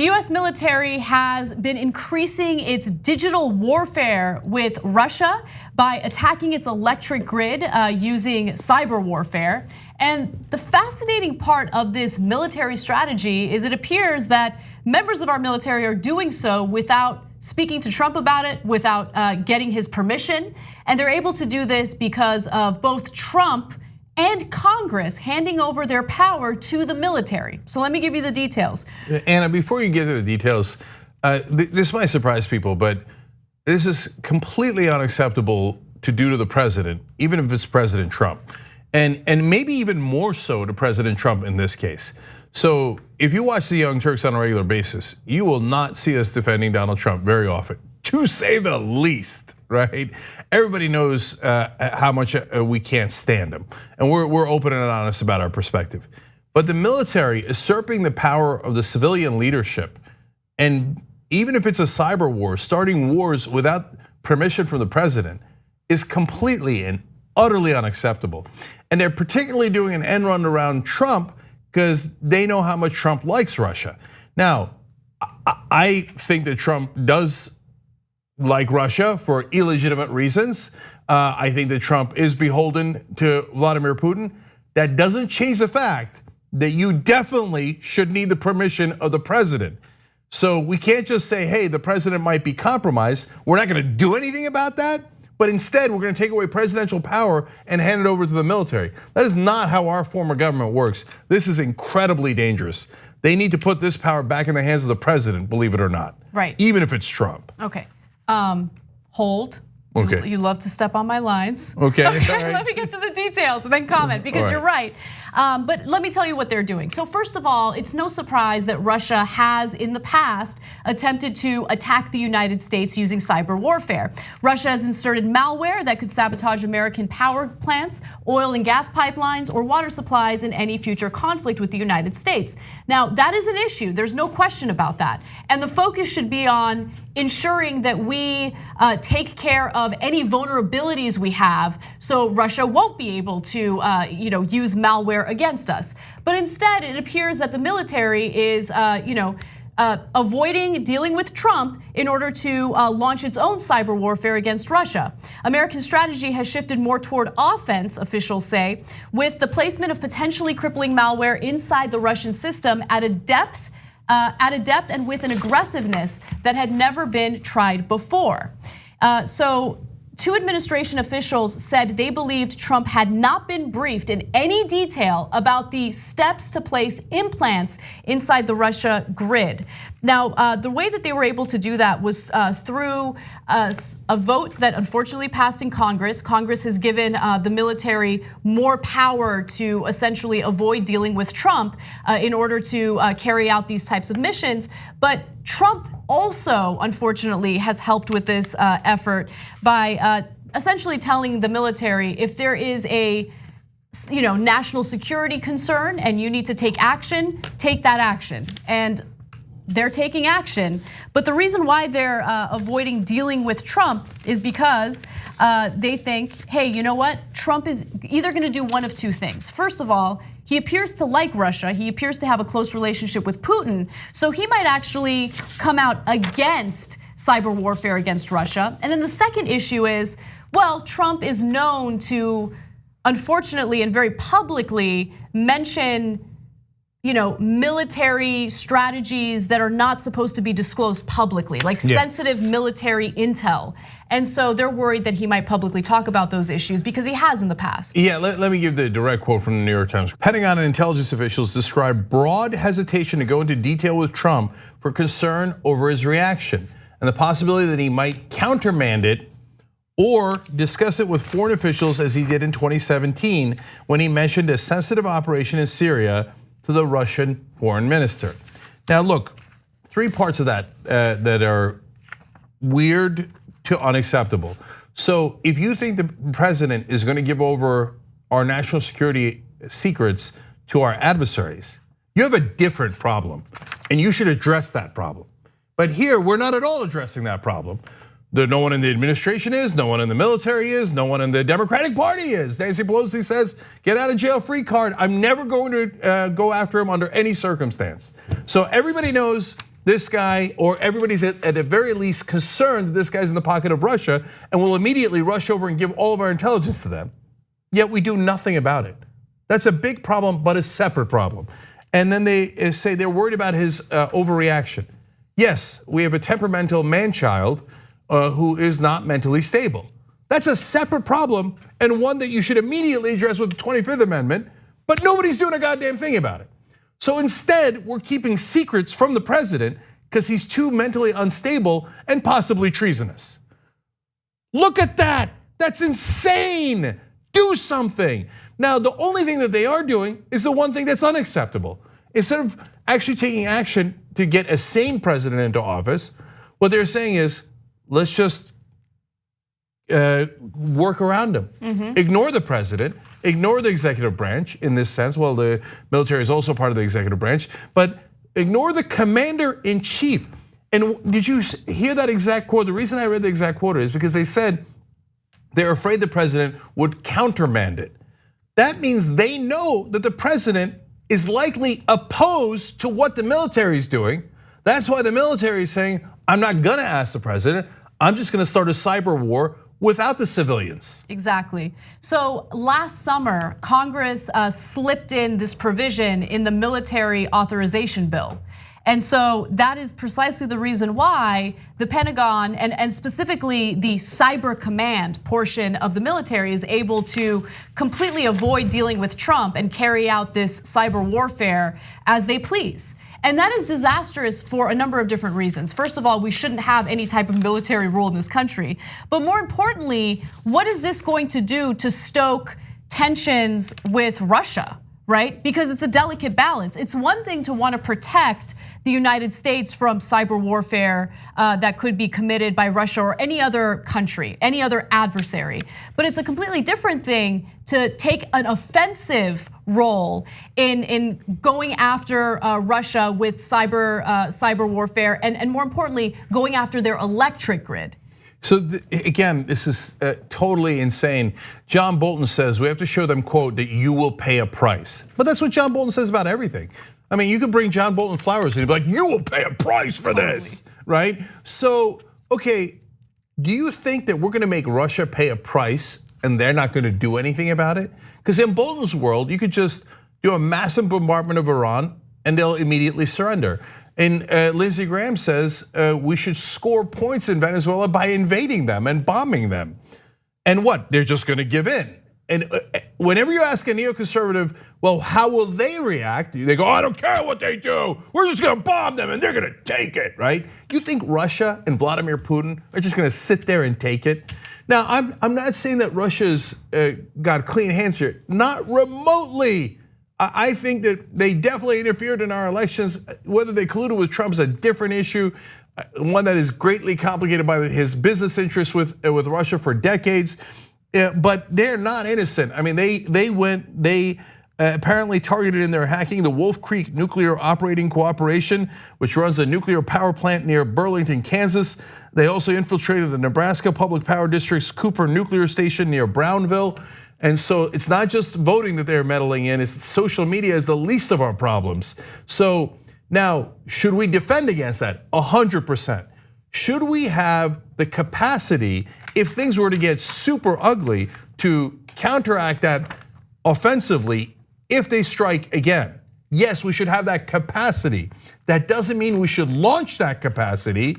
The US military has been increasing its digital warfare with Russia by attacking its electric grid using cyber warfare. And the fascinating part of this military strategy is it appears that members of our military are doing so without speaking to Trump about it, without getting his permission. And they're able to do this because of both Trump and Congress handing over their power to the military. So let me give you the details. Anna, before you get to the details, this might surprise people, but this is completely unacceptable to do to the president, even if it's President Trump. And maybe even more so to President Trump in this case. So if you watch the Young Turks on a regular basis, you will not see us defending Donald Trump very often, to say the least, right? Everybody knows how much we can't stand him. And we're open and honest about our perspective. But the military usurping the power of the civilian leadership, and even if it's a cyber war, starting wars without permission from the president is completely and utterly unacceptable. And they're particularly doing an end run around Trump because they know how much Trump likes Russia. Now, I think that Trump does like Russia for illegitimate reasons. I think that Trump is beholden to Vladimir Putin. That doesn't change the fact that you definitely should need the permission of the president. So we can't just say, hey, the president might be compromised. We're not gonna do anything about that. But instead, we're gonna take away presidential power and hand it over to the military. That is not how our form of government works. This is incredibly dangerous. They need to put this power back in the hands of the president, believe it or not. Right. Even if it's Trump. Okay, hold. Okay. You love to step on my lines. Okay. Let me get to the details and then comment because you're right. But let me tell you what they're doing. So first of all, it's no surprise that Russia has in the past attempted to attack the United States using cyber warfare. Russia has inserted malware that could sabotage American power plants, oil and gas pipelines, or water supplies in any future conflict with the United States. Now, that is an issue. There's no question about that. And the focus should be on ensuring that we take care of any vulnerabilities we have so Russia won't be able to use malware against us. But instead, it appears that the military is avoiding dealing with Trump in order to launch its own cyber warfare against Russia. American strategy has shifted more toward offense, officials say, with the placement of potentially crippling malware inside the Russian system at a depth and with an aggressiveness that had never been tried before. So two administration officials said they believed Trump had not been briefed in any detail about the steps to place implants inside the Russia grid. Now, the way that they were able to do that was through a vote that unfortunately passed in Congress. Congress has given the military more power to essentially avoid dealing with Trump in order to carry out these types of missions. But Trump also, unfortunately, has helped with this effort by essentially telling the military if there is a national security concern and you need to take action, take that action. And they're taking action. But the reason why they're avoiding dealing with Trump is because they think, hey, you know what? Trump is either gonna do one of two things. First of all, he appears to like Russia. He appears to have a close relationship with Putin. So he might actually come out against cyber warfare against Russia. And then the second issue is, well, Trump is known to, unfortunately and very publicly, mention military strategies that are not supposed to be disclosed publicly, like sensitive military intel. And so they're worried that he might publicly talk about those issues because he has in the past. Yeah, let me give the direct quote from the New York Times. Pentagon and intelligence officials describe broad hesitation to go into detail with Trump for concern over his reaction and the possibility that he might countermand it or discuss it with foreign officials as he did in 2017 when he mentioned a sensitive operation in Syria to the Russian foreign minister. Now look, three parts of that that are weird to unacceptable. So if you think the president is gonna give over our national security secrets to our adversaries, you have a different problem and you should address that problem. But here, we're not at all addressing that problem. No one in the administration is, no one in the military is, no one in the Democratic Party is. Nancy Pelosi says, get out of jail free card. I'm never going to go after him under any circumstance. So everybody knows this guy, or everybody's at the very least concerned that this guy's in the pocket of Russia and will immediately rush over and give all of our intelligence to them. Yet we do nothing about it. That's a big problem, but a separate problem. And then they say they're worried about his overreaction. Yes, we have a temperamental man-child who is not mentally stable. That's a separate problem and one that you should immediately address with the 25th Amendment, but nobody's doing a goddamn thing about it. So instead, we're keeping secrets from the president because he's too mentally unstable and possibly treasonous. Look at that, that's insane. Do something. Now, the only thing that they are doing is the one thing that's unacceptable. Instead of actually taking action to get a sane president into office, what they're saying is, let's just work around him. Ignore the president, ignore the executive branch in this sense. Well, the military is also part of the executive branch, but ignore the commander in chief. And did you hear that exact quote? The reason I read the exact quote is because they said they're afraid the president would countermand it. That means they know that the president is likely opposed to what the military is doing. That's why the military is saying, I'm not gonna ask the president, I'm just gonna start a cyber war without the civilians. Exactly. So last summer, Congress slipped in this provision in the military authorization bill. And so that is precisely the reason why the Pentagon and specifically the cyber command portion of the military is able to completely avoid dealing with Trump and carry out this cyber warfare as they please. And that is disastrous for a number of different reasons. First of all, we shouldn't have any type of military rule in this country. But more importantly, what is this going to do to stoke tensions with Russia, right? Because it's a delicate balance. It's one thing to want to protect the United States from cyber warfare that could be committed by Russia or any other country, any other adversary. But it's a completely different thing to take an offensive role in going after Russia with cyber warfare and more importantly, going after their electric grid. So again, this is totally insane. John Bolton says we have to show them, quote, that you will pay a price. But that's what John Bolton says about everything. I mean, you could bring John Bolton flowers and he'd be like, you will pay a price for this, right? So, okay, do you think that we're gonna make Russia pay a price and they're not gonna do anything about it? Because in Bolton's world, you could just do a massive bombardment of Iran and they'll immediately surrender. And Lindsey Graham says we should score points in Venezuela by invading them and bombing them. And what, they're just gonna give in. And whenever you ask a neoconservative, well, how will they react? They go, I don't care what they do. We're just gonna bomb them and they're gonna take it, right? You think Russia and Vladimir Putin are just gonna sit there and take it? Now, I'm not saying that Russia's got clean hands here, not remotely. I think that they definitely interfered in our elections. Whether they colluded with Trump is a different issue, one that is greatly complicated by his business interests with Russia for decades. But they're not innocent. I mean, they apparently targeted in their hacking the Wolf Creek Nuclear Operating Cooperation, which runs a nuclear power plant near Burlington, Kansas. They also infiltrated the Nebraska Public Power District's Cooper Nuclear Station near Brownville. And so it's not just voting that they're meddling in, it's social media is the least of our problems. So now, should we defend against that? 100%. Should we have the capacity, if things were to get super ugly, to counteract that offensively if they strike again? Yes, we should have that capacity. That doesn't mean we should launch that capacity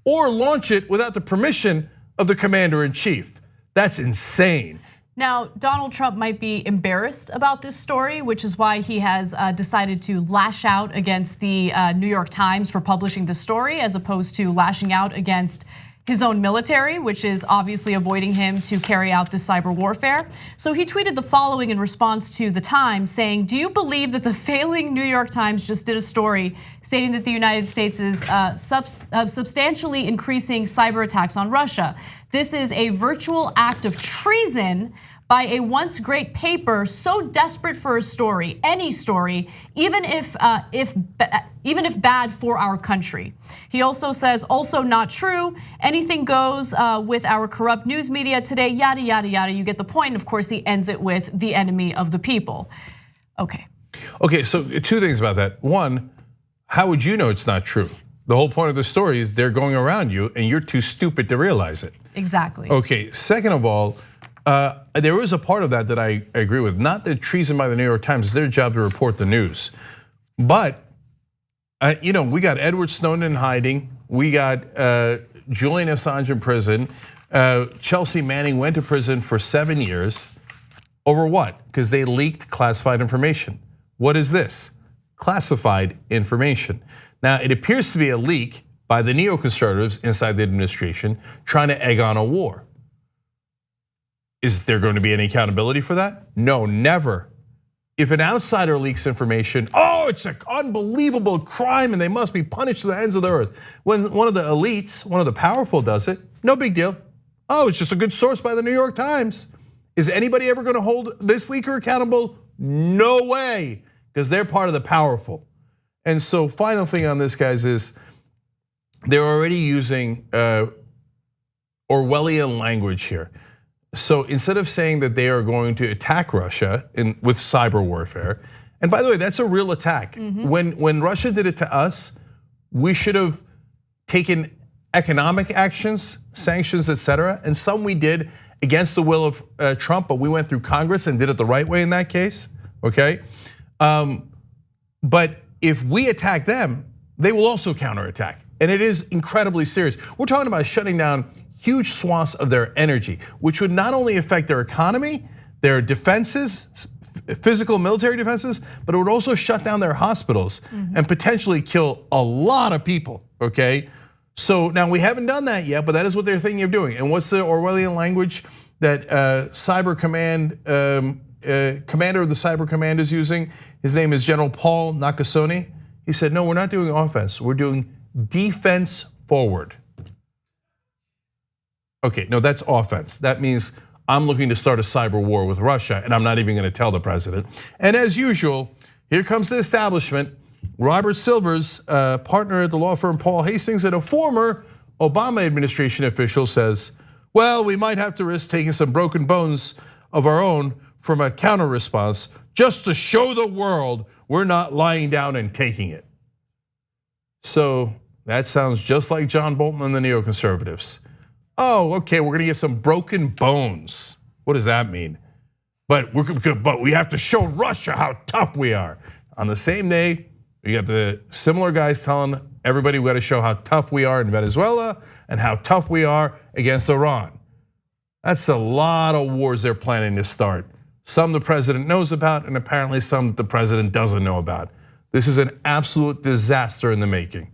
or launch it without the permission of the commander in chief. That's insane. Now, Donald Trump might be embarrassed about this story, which is why he has decided to lash out against the New York Times for publishing the story, as opposed to lashing out against his own military, which is obviously avoiding him to carry out this cyber warfare. So he tweeted the following in response to the Times, saying, do you believe that the failing New York Times just did a story stating that the United States is substantially increasing cyber attacks on Russia? This is a virtual act of treason by a once great paper so desperate for a story, any story, even if bad for our country. He also says, also not true, anything goes with our corrupt news media today, yada, yada, yada. You get the point. Of course, he ends it with the enemy of the people. Okay. Okay, so two things about that. One, how would you know it's not true? The whole point of the story is they're going around you and you're too stupid to realize it. Exactly. Okay, second of all, there was a part of that I agree with. Not that treason by the New York Times, it's their job to report the news. But, we got Edward Snowden in hiding. We got Julian Assange in prison. Chelsea Manning went to prison for 7 years. Over what? Because they leaked classified information. What is this? Classified information. Now, it appears to be a leak by the neoconservatives inside the administration trying to egg on a war. Is there going to be any accountability for that? No, never. If an outsider leaks information, it's an unbelievable crime and they must be punished to the ends of the earth. When one of the elites, one of the powerful does it, no big deal. It's just a good source by the New York Times. Is anybody ever going to hold this leaker accountable? No way, because they're part of the powerful. And so final thing on this, guys, is they're already using Orwellian language here. So instead of saying that they are going to attack Russia with cyber warfare, and by the way, that's a real attack. When Russia did it to us, we should have taken economic actions, sanctions, etc. And some we did against the will of Trump, but we went through Congress and did it the right way in that case, okay? But if we attack them, they will also counterattack. And it is incredibly serious. We're talking about shutting down huge swaths of their energy, which would not only affect their economy, their defenses, physical military defenses, but it would also shut down their hospitals and potentially kill a lot of people, okay? So now we haven't done that yet, but that is what they're thinking of doing. And what's the Orwellian language that Cyber Command, commander of the Cyber Command is using? His name is General Paul Nakasone. He said, no, we're not doing offense, we're doing defense forward. Okay, no, that's offense. That means I'm looking to start a cyber war with Russia, and I'm not even gonna tell the president. And as usual, here comes the establishment. Robert Silver's partner at the law firm Paul Hastings and a former Obama administration official says, well, we might have to risk taking some broken bones of our own from a counter response just to show the world we're not lying down and taking it. So that sounds just like John Bolton and the neoconservatives. Okay, we're gonna get some broken bones. What does that mean? But we have to show Russia how tough we are. On the same day, you got the similar guys telling everybody we got to show how tough we are in Venezuela and how tough we are against Iran. That's a lot of wars they're planning to start. Some the president knows about, and apparently some the president doesn't know about. This is an absolute disaster in the making.